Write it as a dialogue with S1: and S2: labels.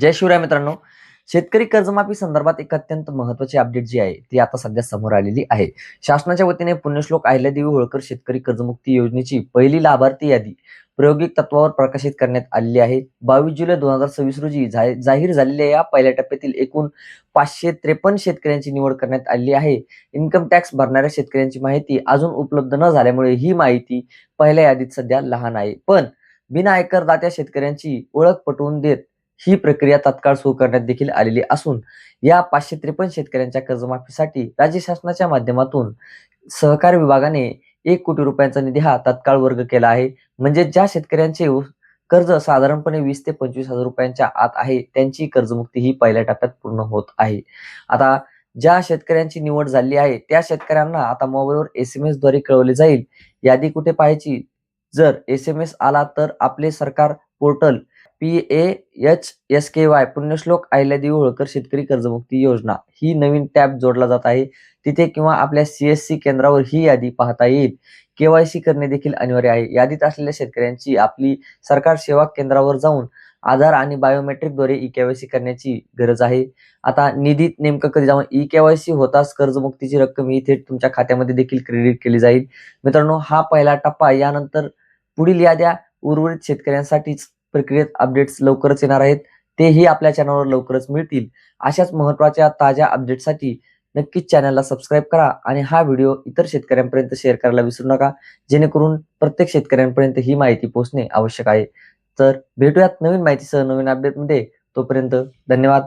S1: जय शिवराय मित्रांनो. शेतकरी कर्जमाफी संदर्भात एक अत्यंत महत्त्वाची अपडेट जी आहे ती आता सध्या समोर आलेली आहे. शासनाच्या वतीने पुण्यश्लोक अहिल्यादेवी होळकर शेतकरी कर्जमुक्ती योजनेची पहिली लाभार्थी यादी प्रायोगिक तत्वावर प्रकाशित करण्यात आलेली आहे. 22 जुलै 2026 रोजी जाहीर झालेल्या या पहिल्या टप्प्यातील एकूण 553 शेतकऱ्यांची निवड करण्यात आली आहे. इन्कम टॅक्स भरणाऱ्या शेतकऱ्यांची माहिती अजून उपलब्ध न झाल्यामुळे ही माहिती पहिल्या यादीत सध्या लहान आहे. पण बिना आयकरदात्या शेतकऱ्यांची ओळख पटवून देत ही प्रक्रिया तात्काळ सुरू करण्यात देखील आलेली असून या 553 शेतकऱ्यांच्या कर्जमाफीसाठी राज्य शासनाच्या माध्यमातून सहकार विभागाने 1 कोटी रुपयांचा निधी हा तात्काळ वर्ग केला आहे. म्हणजे ज्या शेतकऱ्यांचे कर्ज साधारणपणे 20 ते 25 हजार रुपयांच्या आत आहे त्यांची कर्जमुक्ती ही पहिल्या टप्प्यात पूर्ण होत आहे. आता ज्या शेतकऱ्यांची निवड झाली आहे त्या शेतकऱ्यांना आता मोबाईलवर SMS द्वारे कळवले जाईल. यादी कुठे पाहायची? जर SMS आला तर आपले सरकार पोर्टल PAHSKY पुण्यश्लोक अहिल्यादेवी होळकर शेतकरी कर्जमुक्ती योजना ही नवीन टॅब जोडला जात आहे. तिथे किंवा आपल्या CSC केंद्रावर ही यादी पाहता येईल. KYC करणे देखील अनिवार्य आहे. यादीत असलेल्या शेतकऱ्यांची आपली सरकार सेवा केंद्रावर जाऊन आधार आणि बायोमेट्रिकद्वारे E-KYC करण्याची गरज आहे. आता निधी नेमकं कधी जमा E-KYC होताच कर्जमुक्तीची रक्कम ही थेट तुमच्या खात्यामध्ये देखील क्रेडिट केली जाईल. मित्रांनो, हा पहिला टप्पा. यानंतर पुढील याद्या उर्वरित शेतकऱ्यांसाठीच प्रक्रियेत अपडेट्स लवकरच येणार आहेत. तेही आपल्या चॅनलवर लवकरच मिळतील. अशाच महत्त्वाच्या ताज्या अपडेटसाठी नक्कीच चॅनलला सबस्क्राईब करा आणि हा व्हिडिओ इतर शेतकऱ्यांपर्यंत शेअर करायला विसरू नका, जेणेकरून प्रत्येक शेतकऱ्यांपर्यंत ही माहिती पोहोचणे आवश्यक आहे. तर भेटूयात नवीन माहितीसह नवीन अपडेटमध्ये. तोपर्यंत धन्यवाद.